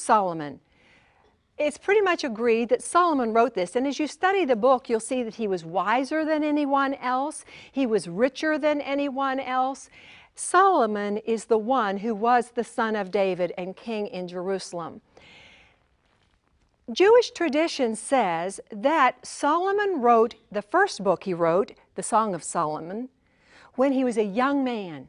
Solomon. It's pretty much agreed that Solomon wrote this, and as you study the book, you'll see that he was wiser than anyone else. He was richer than anyone else. Solomon is the one who was the son of David and king in Jerusalem. Jewish tradition says that Solomon wrote the first book he wrote, the Song of Solomon, when he was a young man.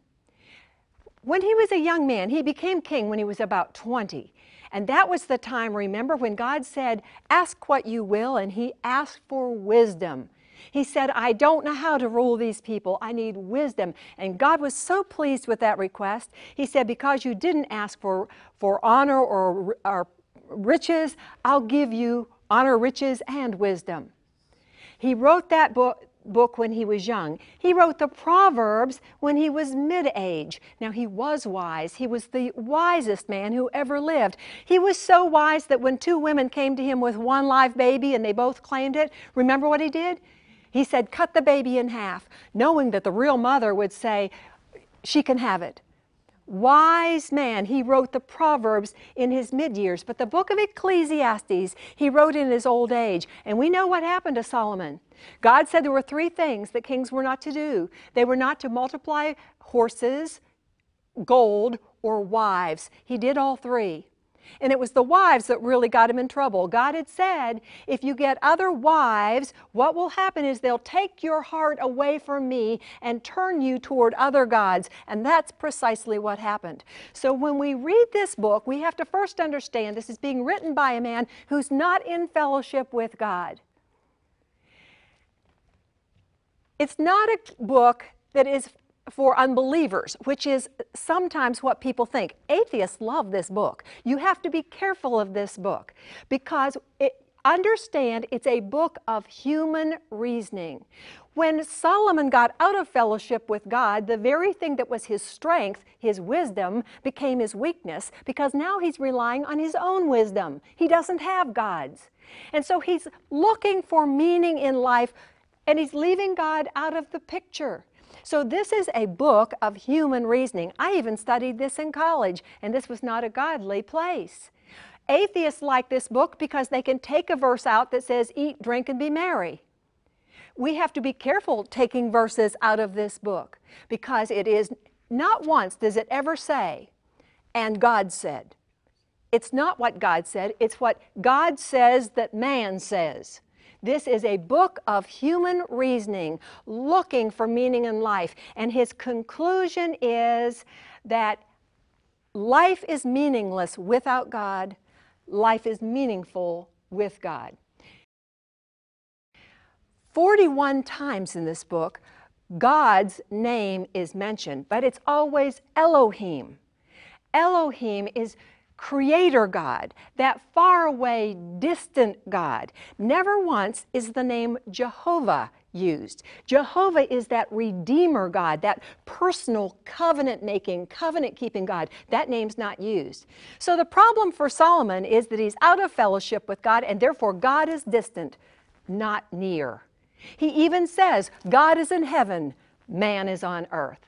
When he was a young man, he became king when he was about 20. And that was the time, remember, when God said, ask what you will, and he asked for wisdom. He said, I don't know how to rule these people. I need wisdom. And God was so pleased with that request. He said, because you didn't ask for honor or riches, I'll give you honor, riches, and wisdom. He wrote that book when he was young. He wrote the Proverbs when he was mid-age. Now, he was wise. He was the wisest man who ever lived. He was so wise that when two women came to him with one live baby and they both claimed it, remember what he did? He said, cut the baby in half, knowing that the real mother would say, she can have it. Wise man. He wrote the Proverbs in his mid-years, but the book of Ecclesiastes he wrote in his old age. And we know what happened to Solomon. God said there were three things that kings were not to do. They were not to multiply horses, gold, or wives. He did all three. And it was the wives that really got him in trouble. God had said, if you get other wives, what will happen is they'll take your heart away from me and turn you toward other gods. And that's precisely what happened. So when we read this book, we have to first understand this is being written by a man who's not in fellowship with God. It's not a book that is for unbelievers, which is sometimes what people think. Atheists love this book. You have to be careful of this book because understand it's a book of human reasoning. When Solomon got out of fellowship with God, the very thing that was his strength, his wisdom, became his weakness because now he's relying on his own wisdom. He doesn't have God's. And so he's looking for meaning in life and he's leaving God out of the picture. So this is a book of human reasoning. I even studied this in college, and this was not a godly place. Atheists like this book because they can take a verse out that says, eat, drink, and be merry. We have to be careful taking verses out of this book because it is, not once does it ever say, and God said. It's not what God said, it's what God says that man says. This is a book of human reasoning, looking for meaning in life. And his conclusion is that life is meaningless without God. Life is meaningful with God. 41 times in this book, God's name is mentioned, but it's always Elohim. Elohim is Creator God, that faraway, distant God. Never once is the name Jehovah used. Jehovah is that Redeemer God, that personal covenant-making, covenant-keeping God. That name's not used. So the problem for Solomon is that he's out of fellowship with God, and therefore God is distant, not near. He even says, God is in heaven, man is on earth.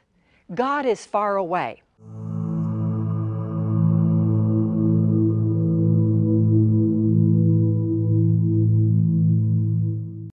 God is far away.